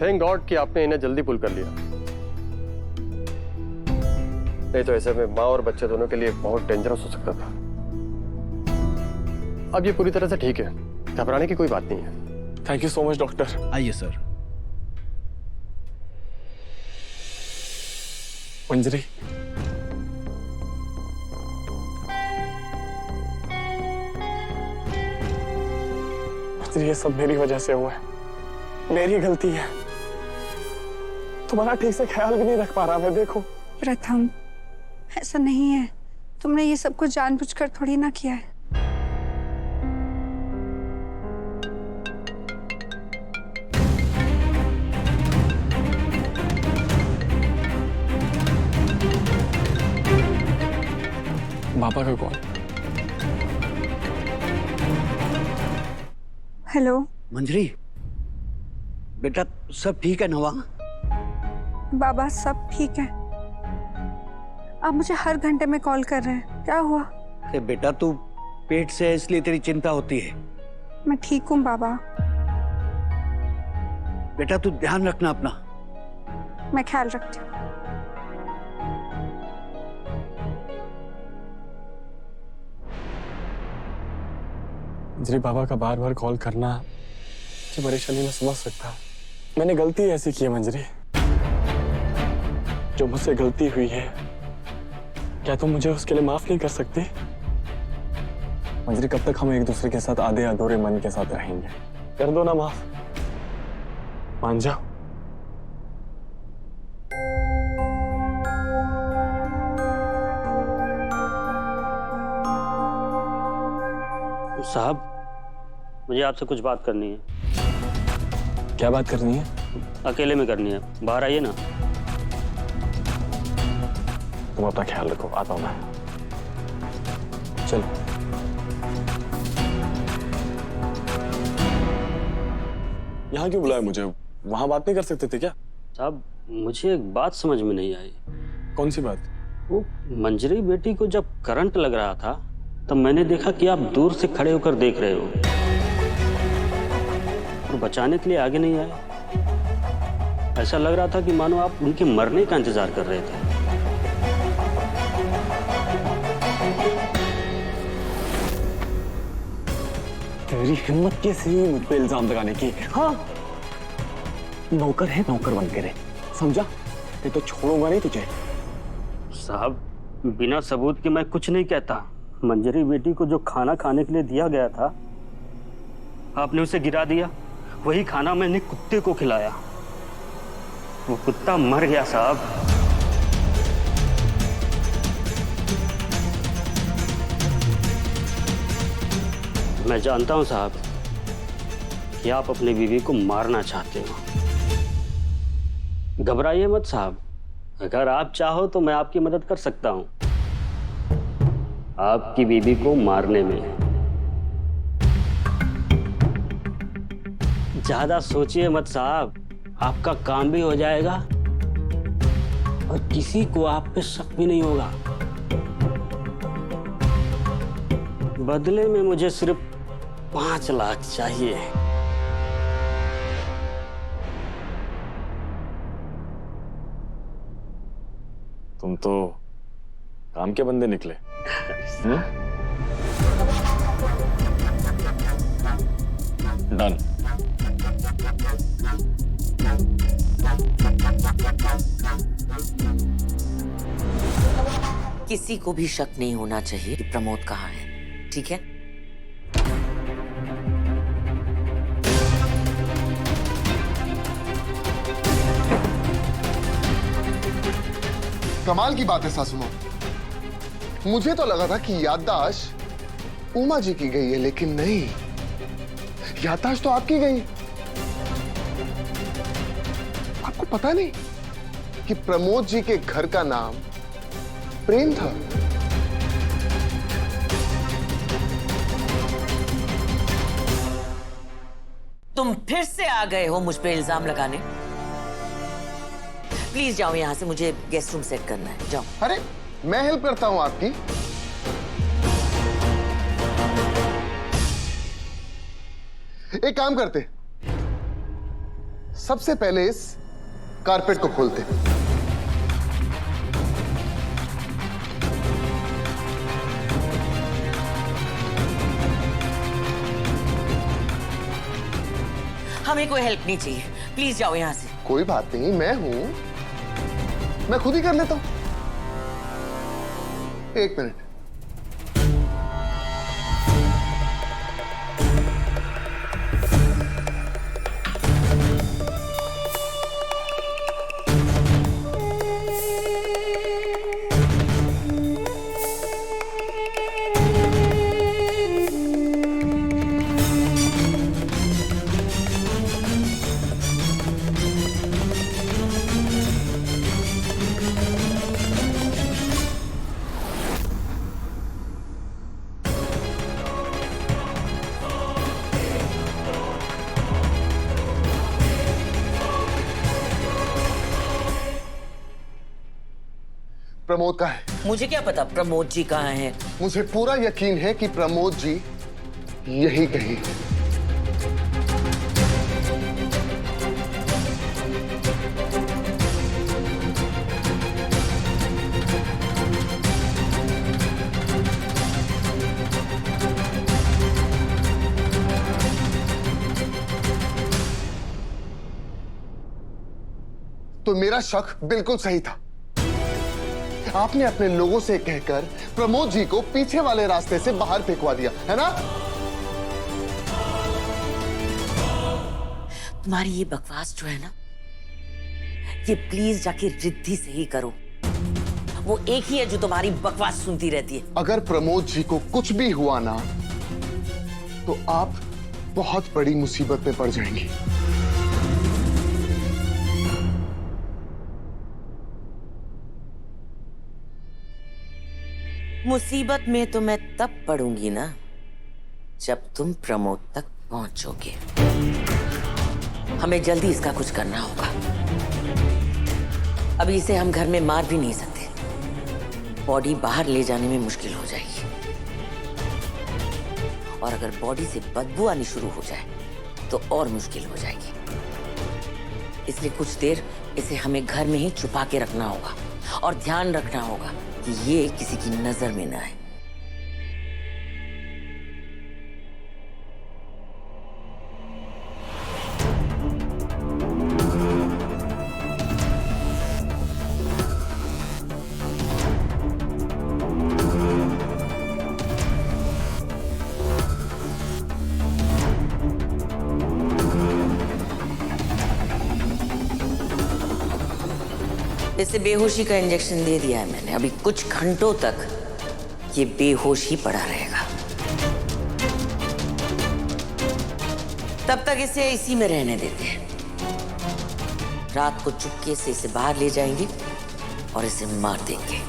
Thank God कि आपने इन्हें जल्दी पुल कर लिया, नहीं तो ऐसे में माँ और बच्चे दोनों के लिए बहुत डेंजरस हो सकता था। अब ये पूरी तरह से ठीक है, घबराने की कोई बात नहीं है। Thank you so much doctor. आइए सर। मंजरी, ये सब मेरी वजह से हुआ है, मेरी गलती है। तुम्हारा ठीक से ख्याल भी नहीं रख पा रहा मैं, देखो। प्रथम, ऐसा नहीं है, तुमने ये सब कुछ जानबूझकर थोड़ी ना किया है। पापा का कॉल। हेलो मंजरी, बेटा सब ठीक है ना वहाँ? बाबा, सब ठीक है। आप मुझे हर घंटे में कॉल कर रहे हैं, क्या हुआ? अरे बेटा, तू पेट से है इसलिए तेरी चिंता होती है। मैं ठीक हूँ बाबा। बेटा तू ध्यान रखना अपना। मैं ख्याल रखती हूँ। मंजरी, बाबा का बार बार कॉल करना की परेशानी मैं समझ सकता हूँ। मैंने गलती ऐसी की है मंजरी, जो मुझसे गलती हुई है, क्या तुम मुझे उसके लिए माफ नहीं कर सकती? मंजरी, कब तक हम एक दूसरे के साथ आधे अधूरे मन के साथ रहेंगे? कर दो ना माफ, मान जाओ। साहब, मुझे आपसे कुछ बात करनी है। क्या बात करनी है? अकेले में करनी है, बाहर आइए ना। तुम अपना ख्याल रखो, आता हूं मैं। चलो। यहाँ क्यों बुलाया मुझे? वहां बात नहीं कर सकते थे क्या? साहब, मुझे एक बात समझ में नहीं आई। कौन सी बात? वो मंजरी बेटी को जब करंट लग रहा था तब मैंने देखा कि आप दूर से खड़े होकर देख रहे हो और बचाने के लिए आगे नहीं आए। ऐसा लग रहा था कि मानो आप उनके मरने का इंतजार कर रहे थे। तेरी हिम्मत कैसी हुई मुझ पे इल्जाम लगाने की? हाँ, नौकर है, नौकर बन के रहे, समझा? नहीं तो छोड़ूंगा नहीं तुझे। साहब, बिना सबूत के मैं कुछ नहीं कहता। मंजरी बेटी को जो खाना खाने के लिए दिया गया था, आपने उसे गिरा दिया। वही खाना मैंने कुत्ते को खिलाया, वो कुत्ता मर गया साहब। मैं जानता हूं साहब कि आप अपनी बीवी को मारना चाहते हो। घबराइए मत साहब, अगर आप चाहो तो मैं आपकी मदद कर सकता हूं आपकी बीवी को मारने में। ज्यादा सोचिए मत साहब, आपका काम भी हो जाएगा और किसी को आप पे शक भी नहीं होगा। बदले में मुझे सिर्फ 5 लाख चाहिए। तुम तो काम के बंदे निकले। डन। किसी को भी शक नहीं होना चाहिए कि प्रमोद कहाँ है, ठीक है? कमाल की बात है सासू माँ। मुझे तो लगा था कि याददाश्त उमा जी की गई है, लेकिन नहीं, याददाश्त तो आपकी गई। आपको पता नहीं कि प्रमोद जी के घर का नाम प्रेम था? तुम फिर से आ गए हो मुझ पे इल्जाम लगाने। प्लीज जाओ यहां से, मुझे गेस्ट रूम सेट करना है, जाओ। अरे मैं हेल्प करता हूं आपकी। एक काम करते, सबसे पहले इस कारपेट को खोलते हैं। हमें कोई हेल्प नहीं चाहिए, प्लीज जाओ यहाँ से। कोई बात नहीं, मैं हूं, मैं खुद ही कर लेता हूं। एक मिनट। प्रमोद कहाँ है? मुझे क्या पता प्रमोद जी कहाँ हैं? मुझे पूरा यकीन है कि प्रमोद जी यही कहीं हैं। तो मेरा शक बिल्कुल सही था। आपने अपने लोगों से कहकर प्रमोद जी को पीछे वाले रास्ते से बाहर फेंकवा दिया, है ना? तुम्हारी ये बकवास जो है ना, ये प्लीज जाके रिद्धि से ही करो। वो एक ही है जो तुम्हारी बकवास सुनती रहती है। अगर प्रमोद जी को कुछ भी हुआ ना, तो आप बहुत बड़ी मुसीबत में पड़ जाएंगी। मुसीबत में तो मैं तब पड़ूंगी ना, जब तुम प्रमोद तक पहुंचोगे। हमें जल्दी इसका कुछ करना होगा। अभी इसे हम घर में मार भी नहीं सकते। बॉडी बाहर ले जाने में मुश्किल हो जाएगी, और अगर बॉडी से बदबू आनी शुरू हो जाए तो और मुश्किल हो जाएगी। इसलिए कुछ देर इसे हमें घर में ही छुपा के रखना होगा, और ध्यान रखना होगा कि ये किसी की नजर में ना आए। इसे बेहोशी का इंजेक्शन दे दिया है मैंने। अभी कुछ घंटों तक ये बेहोश ही पड़ा रहेगा। तब तक इसे इसी में रहने देते हैं। रात को चुपके से इसे बाहर ले जाएंगे और इसे मार देंगे।